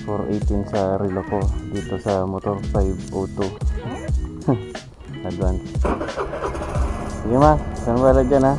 418 sa relo ko dito sa motor 502. Advance. Sige ma, saan ba dyan ha?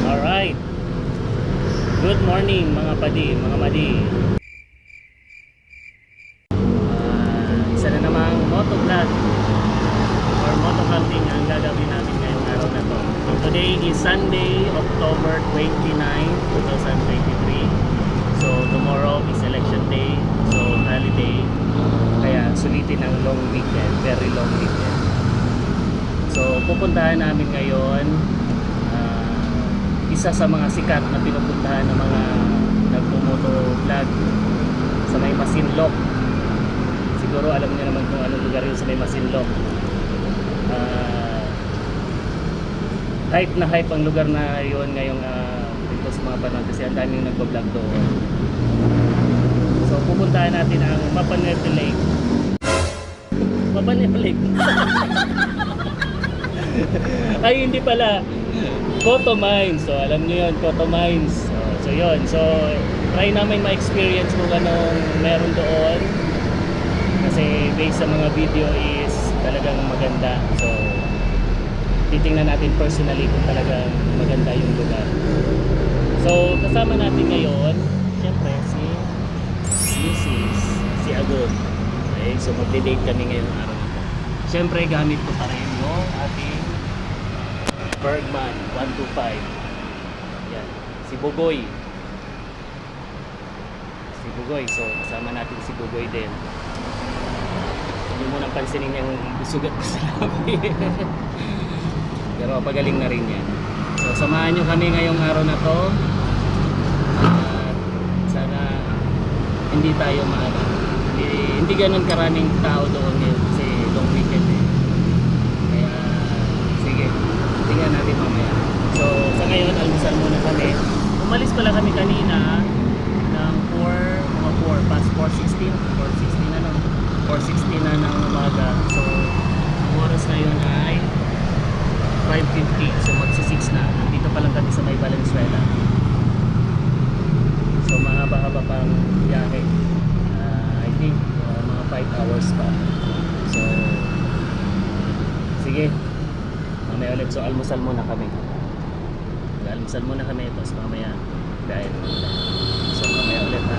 Alright. Good morning mga padi, mga madi. Isa na namang motovlog or motovlogging ang gagawin namin ngayong araw na to. So today is Sunday, October 29, 2023. So tomorrow is election day, so holiday. Kaya sulitin ang long weekend, very long weekend. So pupuntahan namin ngayon isa sa mga sikat na pinupuntahan ng mga nagpo-motovlog sa may Masinloc. Siguro alam niyo naman kung anong lugar yun sa may Masinloc. Hype na hype ang lugar na yun ngayong dito sa mga panahon kasi ang daming nagpo-vlog doon. So pupuntahan natin ang Mapanuerte Lake. Mapanuerte Lake. Ay hindi pala, Coto Mines. So alam niyo 'yon, Coto Mines. So 'yon. So try namin ma-experience kung anong meron doon. Kasi based sa mga video is talagang maganda. So titingnan natin personally kung talagang maganda yung lugar. So kasama natin ngayon, siyempre si Mrs. si Agod. Okay, so magde-date kami ngayong araw na to. Siyempre gamit ko pa rin yung ating Bergman 125. Yan. Si Bugoy. Si Bugoy. So kasama natin si Bugoy din. Hindi mo nang pansinin yung sugat ko sa labi. Pero pagaling na rin yan. So samahan nyo kami ngayong araw na to. Sana hindi tayo hindi ganun karaming tao doon ngayon kasi long weekend eh. Kaya sige, tingnan natin mamaya. So sa ngayon almusal muna kami. Umalis pala kami kanina ng 4 past 4:16 na no? 4:16 na ng umaga. So ang oras ngayon ay 5:50. So magsi-6 na. Nandito pa lang kami sa may Valenzuela. So mahaba-haba pang biyahe. I think mga 5 hours pa. So sige, mamaya ulit. So almusal muna kami. Almusal muna kami. Tapos mamaya dahil so mamaya ulit ha.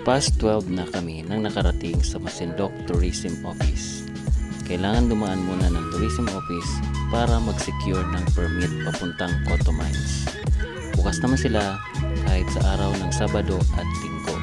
Past 12 na kami nang nakarating sa Masinloc Tourism Office. Kailangan dumaan muna ng Tourism Office para mag-secure ng permit papuntang Coto Mines. Bukas naman sila kahit sa araw ng Sabado at Linggo.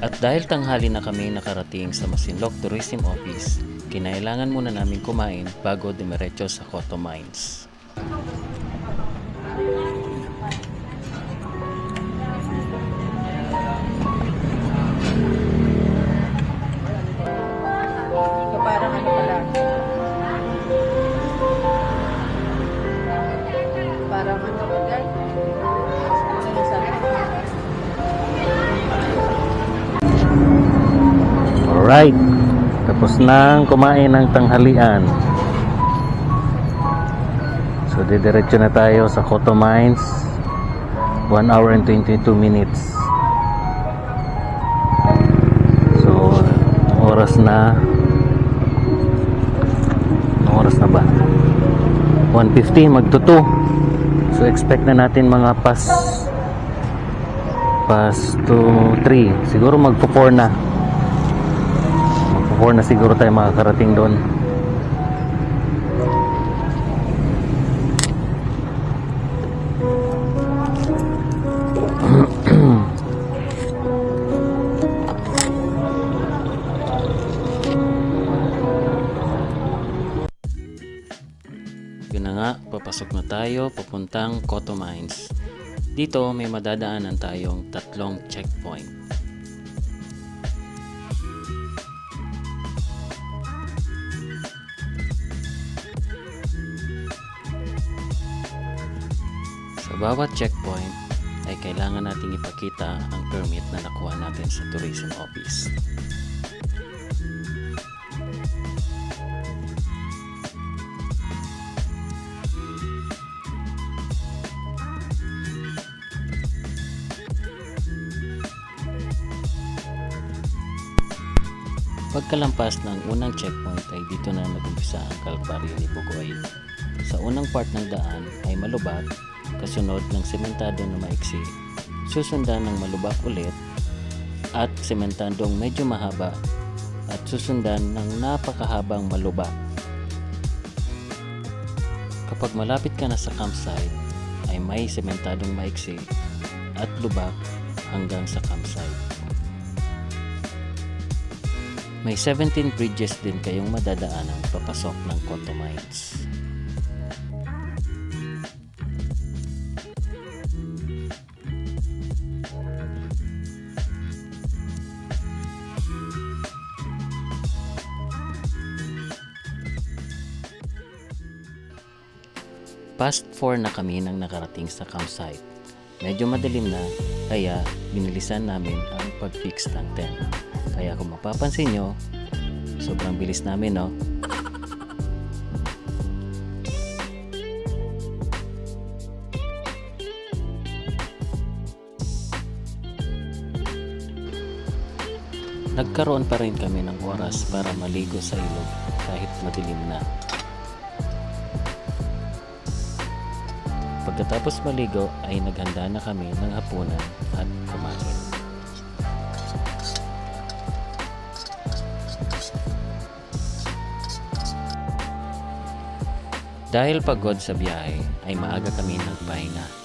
At dahil tanghali na kami nakarating sa Masinloc Tourism Office, kinailangan muna namin kumain bago dumiretso sa Coto Mines. So parang ano pala? Parang ano pala? Ano yung sabi? Alright, tapos nang kumain ng tanghalian. So didiretso na tayo sa Coto Mines. 1 hour and 22 minutes. So oras na, anong oras na ba? 1:50, magto-2. So expect na natin mga past 2, 3. Siguro magpo-4 na. 4 na siguro tayo makakarating doon. Yun na nga, papasok na tayo papuntang Coto Mines. Dito may madadaanan tayong 3 checkpoint. Sa bawat checkpoint ay kailangan nating ipakita ang permit na nakuha natin sa Tourism Office. Pagkalampas ng unang checkpoint ay dito na nag-umpisa ang kalbaryo ni Bugoy. Sa unang part ng daan ay malubak, kasunod ng sementado na maiksi, susundan ng malubak ulit at sementadong medyo mahaba at susundan ng napakahabang malubak. Kapag malapit ka na sa campsite ay may sementadong maiksi at lubak hanggang sa campsite. May 17 bridges din kayong madadaanan papasok ng Coto Mines. Past 4 na kami nang nakarating sa campsite. Medyo madilim na, kaya binilisan namin ang pag-fix ng tent. Kaya kung mapapansin nyo, sobrang bilis namin, no? Nagkaroon pa rin kami ng oras para maligo sa ilog kahit madilim na. Pagkatapos maligo ay naghanda na kami ng hapunan at kumain. Dahil pagod sa biyahe ay maaga kami nagpahinga.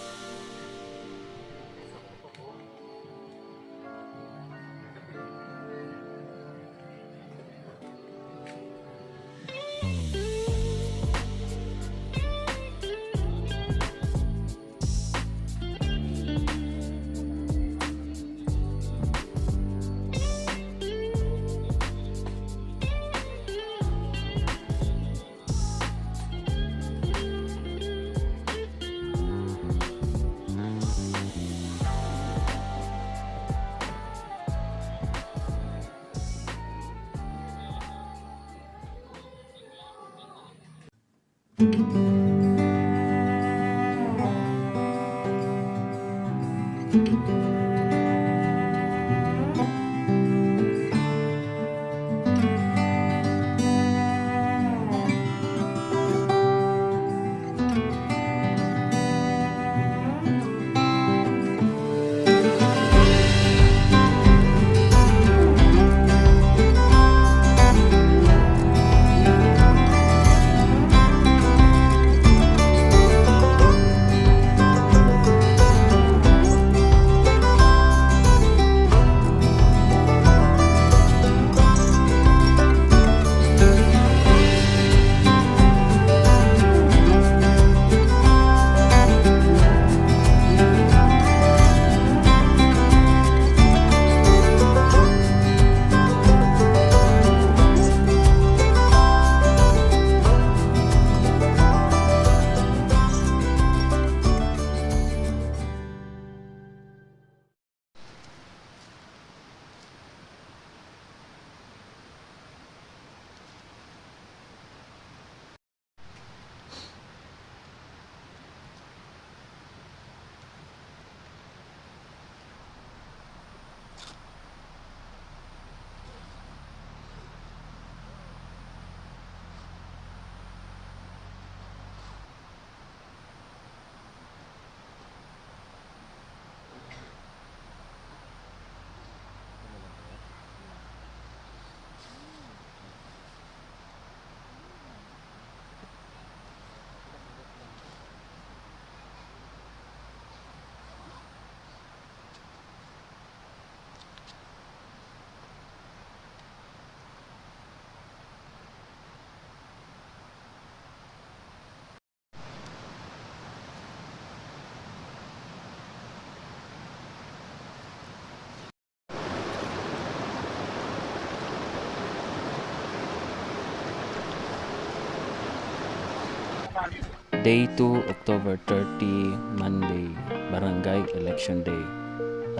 Day 2, October 30, Monday, Barangay Election Day.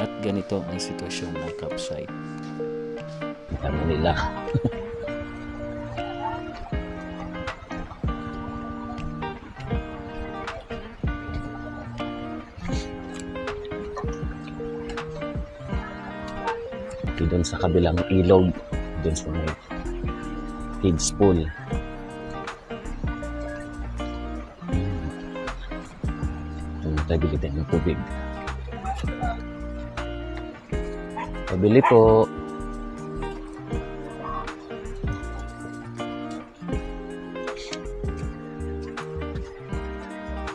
At ganito ang sitwasyon ng campsite. Ano nila? Ito doon sa kabilang ilog, doon sa may kids pool. Bili tayo ng tubig. Pabili po.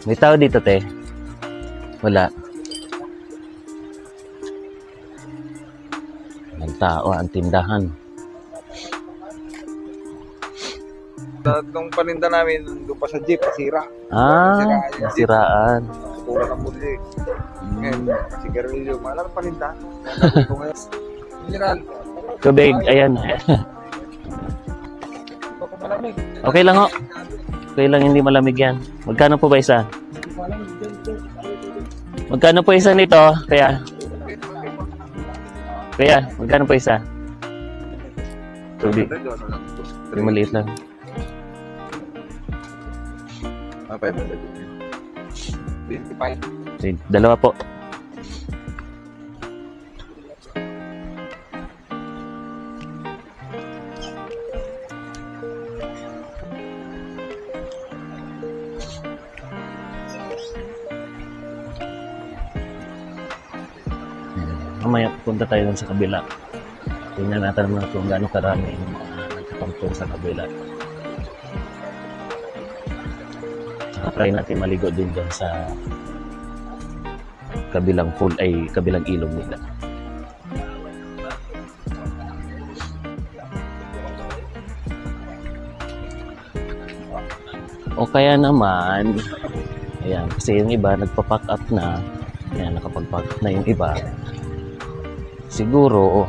May tao dito, te? Wala. Ang tao, ang tindahan. Nung paninda namin, doon pa sa jeep, sira. Nasiraan. Kurang ang muli. Ngayon, sigarilyo, malang paninda. Mineral. Tubig, ayan. Okay lang ho. Okay lang, hindi malamig yan. Magkano po ba isa? Magkano po isa nito? Kaya, magkano po isa? Tubig. Yung maliit lang. Okay, 25. Sige, dalawa po. mamaya punta tayo dun sa kabila. Tingnan natin mga kung gaano karami yung mga nagkakampong sa kabila. Saka try natin maligo din dun sa kabilang kabilang ilog nila. O kaya naman, ayan, kasi yung iba nagpa-pack up na, ayan, nakapag-pack up na yung iba. Siguro,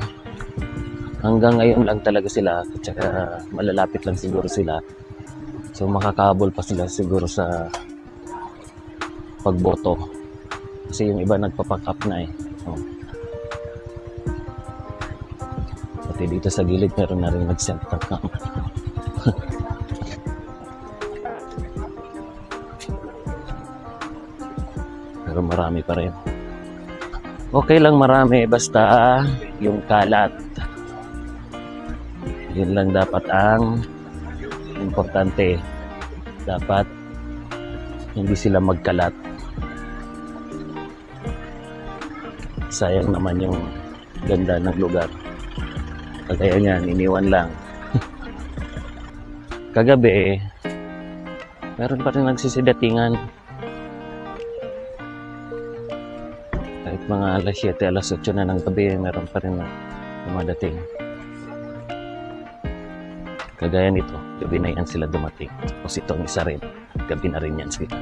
hanggang ngayon lang talaga sila, at saka malalapit lang siguro sila. So makakahabol pa sila siguro sa pagboto. Kasi yung iba nagpa-pack up na eh. Oh. Pati dito sa gilid meron na rin nag-center camp. Pero marami pa rin. Okay lang marami, basta yung kalat. Yun lang dapat ang importante. Dapat hindi sila magkalat. Sayang naman yung ganda ng lugar. Kagaya niyan, iniwan lang. Kagabi, meron pa rin nagsisidatingan. Kahit mga alas 7, alas 8 na ng gabi, meron pa rin na dumadating. Kagaya nito, gabi na yan sila dumating. Tapos itong isa rin, gabi na rin yan sila.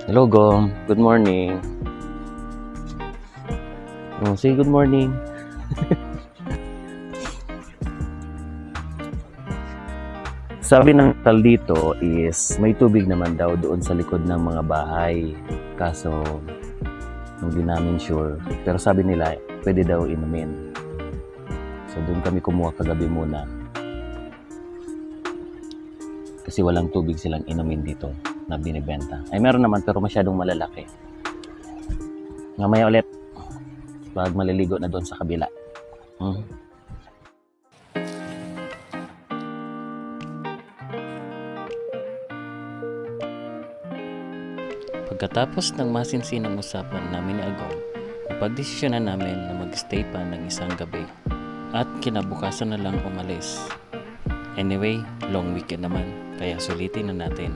Hello, Gom. Good morning. Oh, say good morning. Sabi ng tal dito is may tubig naman daw doon sa likod ng mga bahay. Kaso, hindi namin sure. Pero sabi nila, pwede daw inumin. So, doon kami kumuha kagabi muna. Kasi walang tubig silang inumin dito na binibenta. Ay, meron naman pero masyadong malalaki. Mamaya ulit, pag maliligo na doon sa kabila. Pagkatapos ng masinsinang usapan namin ni Agong, napagdesisyonan namin na mag-stay pa ng isang gabi at kinabukasan na lang umalis. Anyway, long weekend naman, kaya sulitin na natin.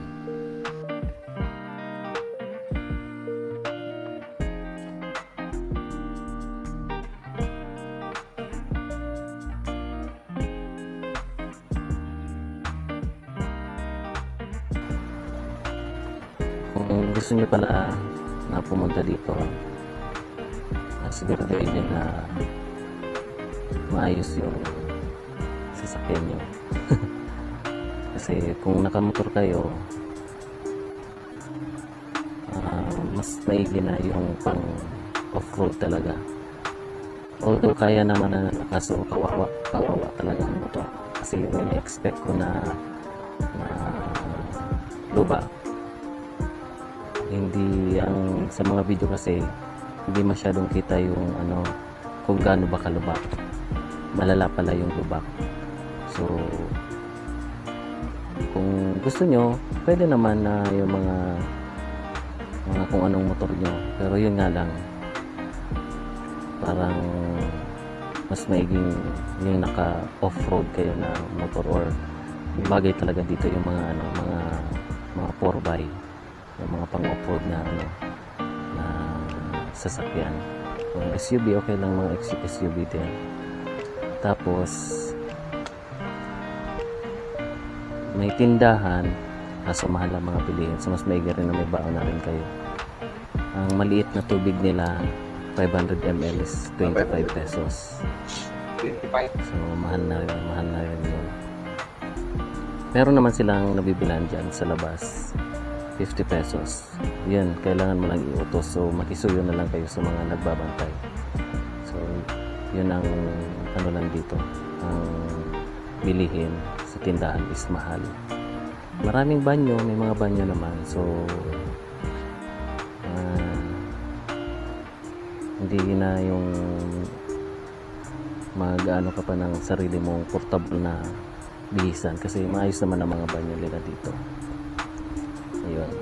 Kung gusto niyo pala na pumunta dito, siguraduhin niyo na maayos yung sasakyan niyo. Kasi kung nakamotor kayo, mas maigi na yung pang off-road talaga. Although kaya naman na, kaso kawawa talaga ang motor. Kasi expect ko na luba. Hindi ang sa mga video kasi hindi masyadong kita yung kung gaano ba kalubak. Malala pala yung lubak. So kung gusto nyo, pwede naman na yung mga kung anong motor nyo. Pero yun nga lang, parang mas maiging yung naka off-road kayo na motor, or bagay talaga dito yung mga mga 4x, yung mga pang off-road na na sasakyan. Kung SUV, okay lang mga SUV din. Tapos may tindahan, kaso mahal ang mga bilihin. So mas maigi rin na may baon na rin kayo. Ang maliit na tubig nila, 500 ml is 25 pesos. 25. So mahal na rin yun. Meron naman silang nabibilan dyan sa labas, 50 pesos. Yun, kailangan mo lang iutos. So makisuyo na lang kayo sa mga nagbabantay. So yun ang lang dito. Ang bilihin sa tindahan is mahal. Maraming banyo, may mga banyo naman. So hindi na yung mag-ano ka pa ng sarili mong portable na bihisan, kasi maayos naman ang mga banyo nila dito. Ayun.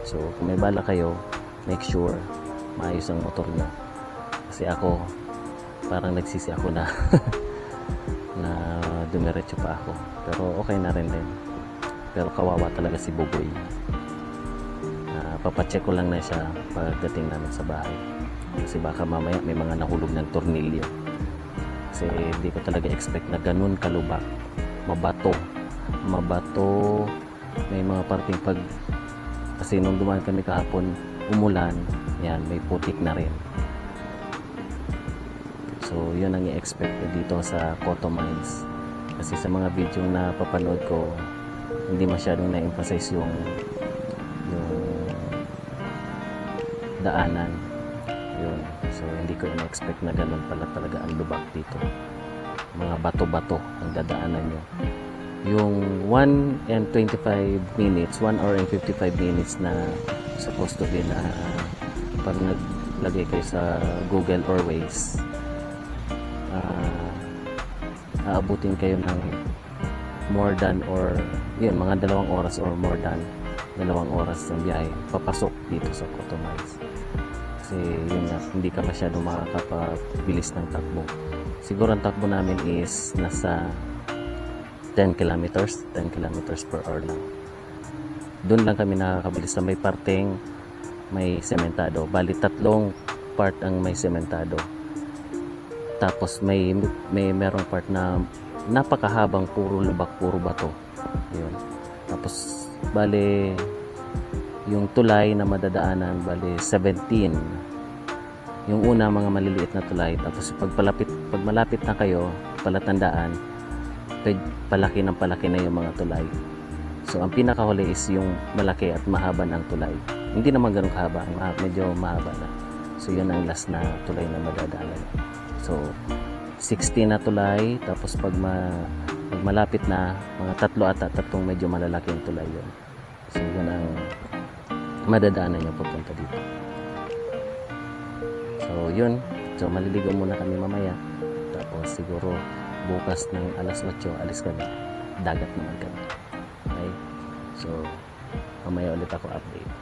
So kung may bala kayo, make sure maayos ang motor nyo. Kasi ako, parang nagsisi ako na na dumiretso pa ako. Pero okay na rin din. Pero kawawa talaga si Buboy. Papacheck ko lang na siya pagdating namin sa bahay. Kasi baka mamaya may mga nahulog ng tornilyo. Kasi hindi ko talaga expect na ganun kalubak. Mabato. May mga parting kasi nung dumaan kami kahapon, umulan. Yan, may putik na rin. So, yun ang i-expect ko dito sa Cotto Mines. Kasi sa mga video na papanood ko, hindi masyadong na-emphasize yung daanan. Yun. So, hindi ko in-expect na ganun pala talaga ang lubak dito. Mga bato-bato ang dadaanan nyo. Yung 1 and 25 minutes, 1 hour and 55 minutes na supposed to be na pag naglagay kayo sa Google or Waze, aabutin kayo ng more than or yun, mga 2 oras or more than 2 oras ng biyahe papasok dito sa Cotto Mines. Kasi yun nga, hindi ka masyado makakapabilis ng takbo. Siguro ang takbo namin is nasa 10 kilometers per hour lang. Doon lang kami nakakabilis sa may parteng may sementado. Bali 3 part ang may sementado. Tapos merong part na napakahabang puro lubak, puro bato. Yun. Tapos bali yung tulay na madadaanan bali 17. Yung una mga maliliit na tulay, tapos pag malapit na kayo, palatandaan, palaki na yung mga tulay. So ang pinakahuli is yung malaki at mahaba ng tulay. Hindi naman ganun kahaba, medyo mahaba na. So yun ang last na tulay na madadaanan. So 16 na tulay, tapos pag malapit na, mga 3 medyo malalaking tulay yun. So yun ang madadaanan nyo papunta dito. So yun, so maliligo muna kami mamaya. Tapos siguro bukas ng alas 8 alis kami. Dagat naman kami. Okay? So mamaya ulit ako update.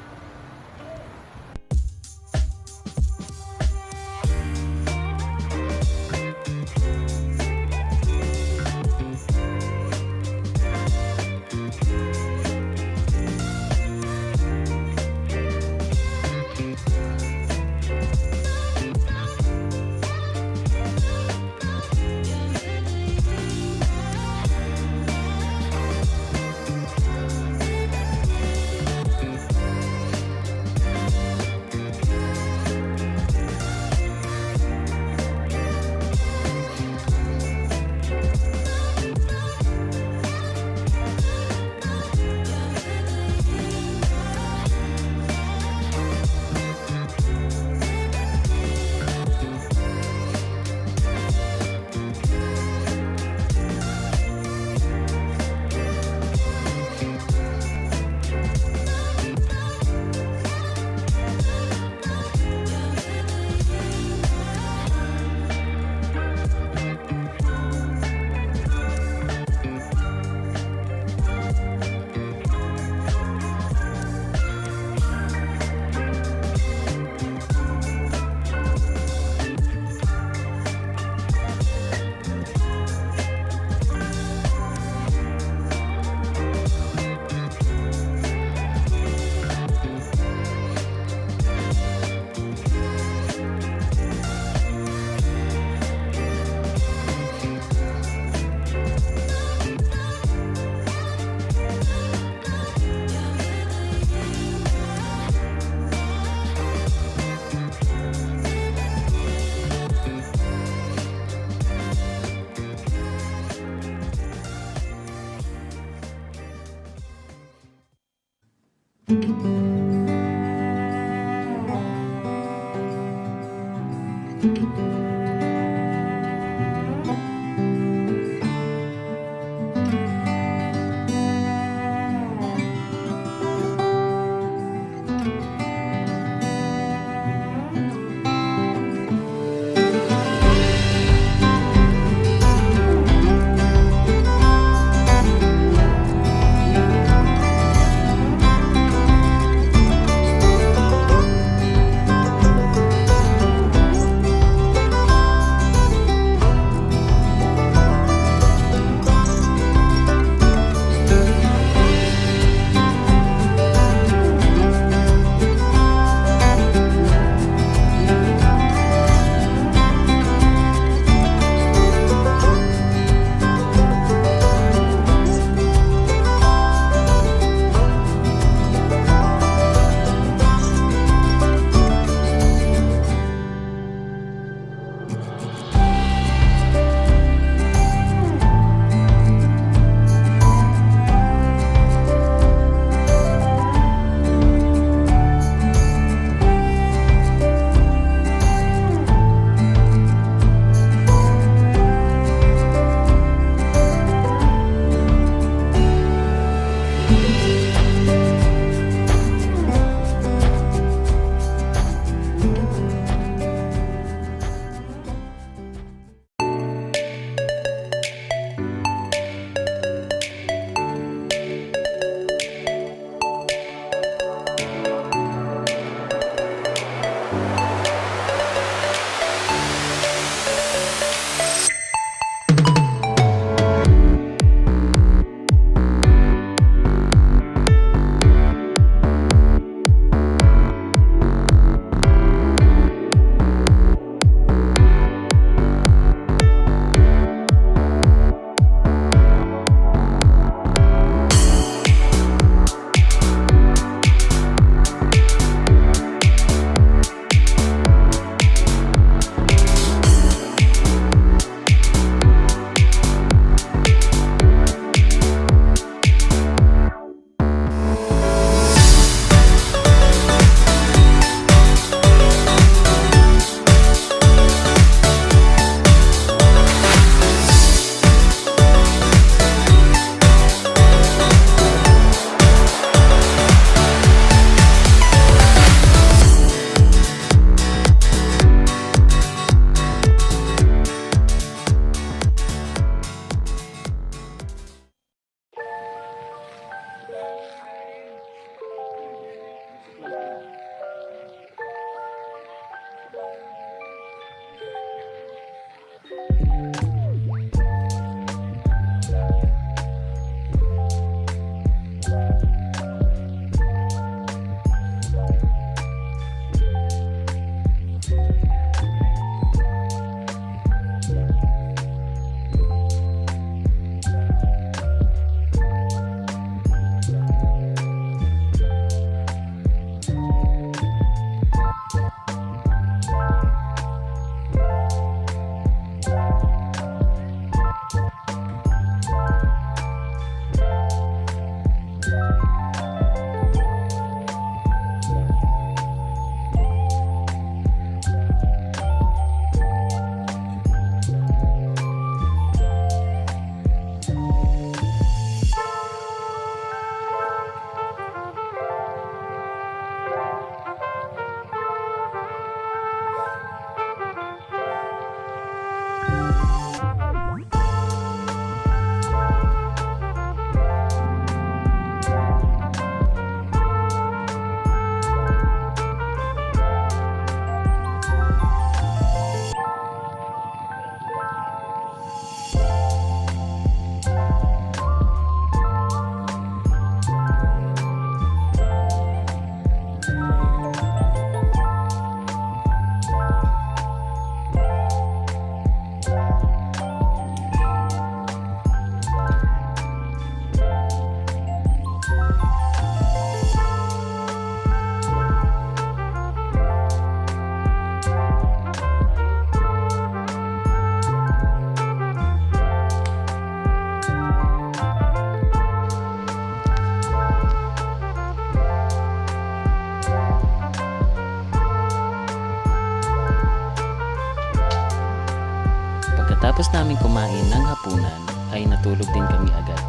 Pagkatapos namin kumain ng hapunan ay natulog din kami agad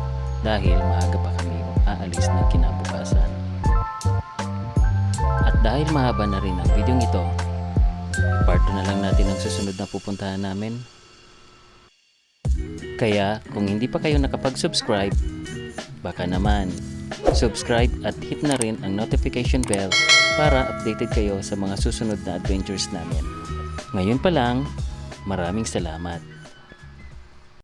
dahil maaga pa kami aalis ng kinabukasan. At dahil mahaba na rin ang video ito, part 2 na lang natin ang susunod na pupuntahan namin. Kaya kung hindi pa kayo nakapag-subscribe, baka naman subscribe at hit na rin ang notification bell para updated kayo sa mga susunod na adventures namin. Ngayon pa lang, maraming salamat.